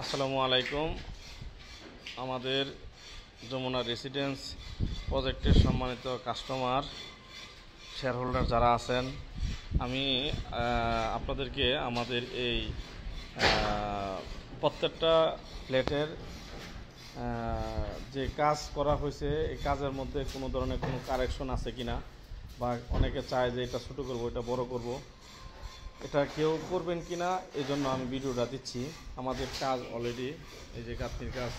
আসসালামু আলাইকুম। আমাদের যমুনা রেসিডেন্স প্রজেক্টের সম্মানিত কাস্টমার শেয়ার হোল্ডার যারা আছেন, আমি আপনাদেরকে আমাদের এই প্রত্যেকটা ফ্ল্যাটের যে কাজ করা হয়েছে এই কাজের মধ্যে কোনো ধরনের কোনো কারেকশন আছে কিনা, বা অনেকে চায় যে এটা ছোটো করবো, এটা বড় করব, এটা কেউ করবেন কি না, এই জন্য আমি ভিডিওটা দিচ্ছি। আমাদের কাজ অলরেডি এই যে গাঁথনির কাজ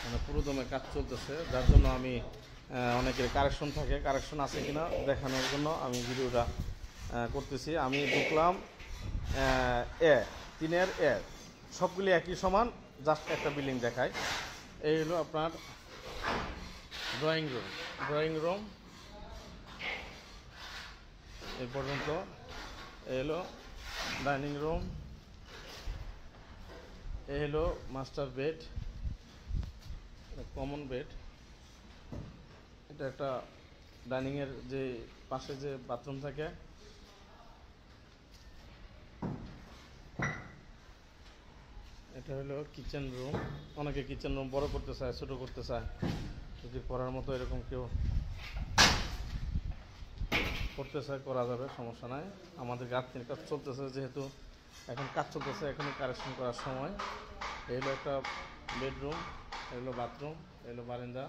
মানে পুরোদমে কাজ চলতেছে, যার জন্য আমি অনেকের কারেকশন থাকে, কারেকশন আছে কিনা দেখানোর জন্য আমি ভিডিওটা করতেছি। আমি ঢুকলাম তিনের সবগুলি একই সমান, জাস্ট একটা বিল্ডিং দেখায়। এই হলো আপনার ড্রয়িং রুম এই পর্যন্ত। এই হলো ডাইনিং রুম, এই হলো মাস্টার বেড, কমন বেড। এটা একটা ডাইনিংয়ের যে পাশে যে বাথরুম থাকে, এটা হলো কিচেন রুম। অনেকে কিচেন রুম বড় করতে চায়, ছোটো করতে চায়, যদি করার মতো এরকম কেউ করতে চায় করা যাবে, সমস্যা নাই। আমাদের গাঁথনির কাজ চলতেছে, যেহেতু এখন কাজ চলতেছে, এখনই কারেকশন করার সময়। এই হলো একটা বেডরুম, এই হলো বাথরুম, এই হলো বারান্দা।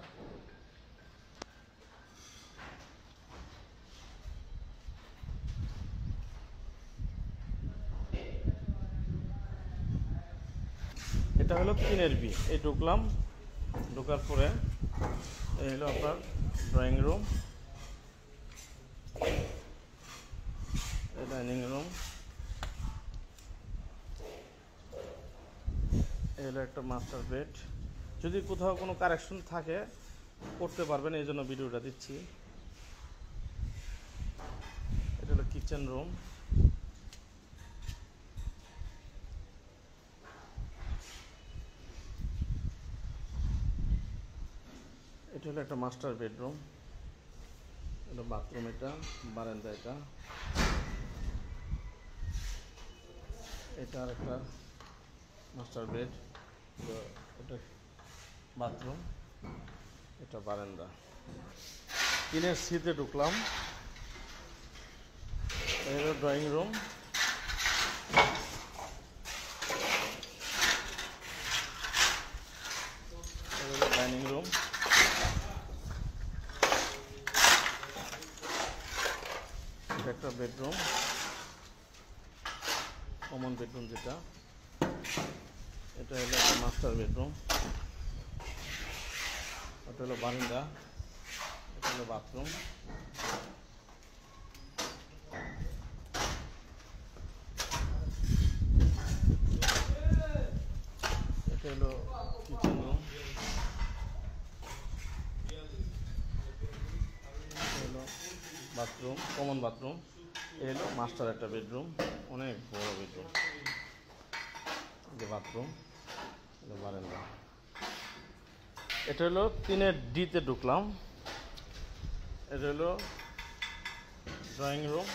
এটা হলো 3 এই ঢুকলাম, ঢোকার পরে এই হলো আপনার ড্রয়িং রুম, ডাইনিং রুম, এই হলো একটা মাস্টার বেড। যদি কোথাও কোনো কারেকশন থাকে করতে পারবেন, এই জন্য ভিডিওটা দিচ্ছি। এটা হলো কিচেন রুম, এটা হলো একটা মাস্টার বেডরুম, এটা বাথরুম, এটা বারান্দা, এটা আর একটা মাস্টার বেড, এটা বাথরুম, এটা বারান্দা। 3 ঢুকলাম, এই হলো ড্রয়িং রুম, এই হলো ডাইনিং রুম, এটা একটা বেডরুম, কমন বেডরুম যেটা, এটা হলো একটা মাস্টার বেডরুম, এটা হলো বারান্দা, এটা হলো বাথরুম, এটা হলো কিচেন রুম, এটা হলো বাথরুম, কমন বাথরুম, এই হলো মাস্টার একটা বেডরুম, অনেক বড় বেডরুম, যে বাথরুম, এটা বারান্দা। এটা হলো 3 ঢুকলাম, এটা হলো ড্রয়িং রুম,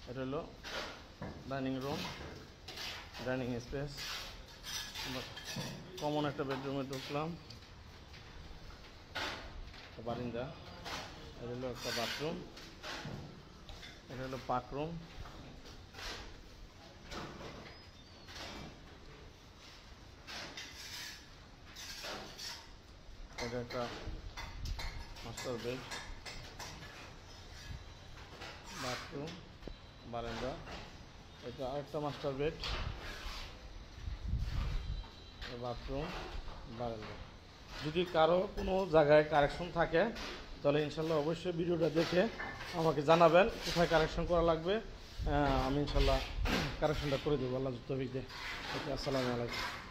এটা হলো dining room, dining space. Common একটা বেডরুমে ঢুকলাম, বারান্দা, এটা হলো একটা বাথরুম, এটা হলো পাক রুম, এটা একটা মাস্টার বেড, বাথরুম, বারান্দা, এটা আরেকটা মাস্টার বেড, বাথরুম, বারান্দা। যদি কারো কোনো জায়গায় কারেকশন থাকে তাহলে ইনশাল্লাহ অবশ্যই ভিডিওটা দেখে আমাকে জানাবেন কোথায় কারেকশন করা লাগবে। আমি ইনশাল্লাহ কারেকশনটা করে দেবো, আল্লাহ তৌফিক দিয়ে। ওকে, আসসালামু আলাইকুম।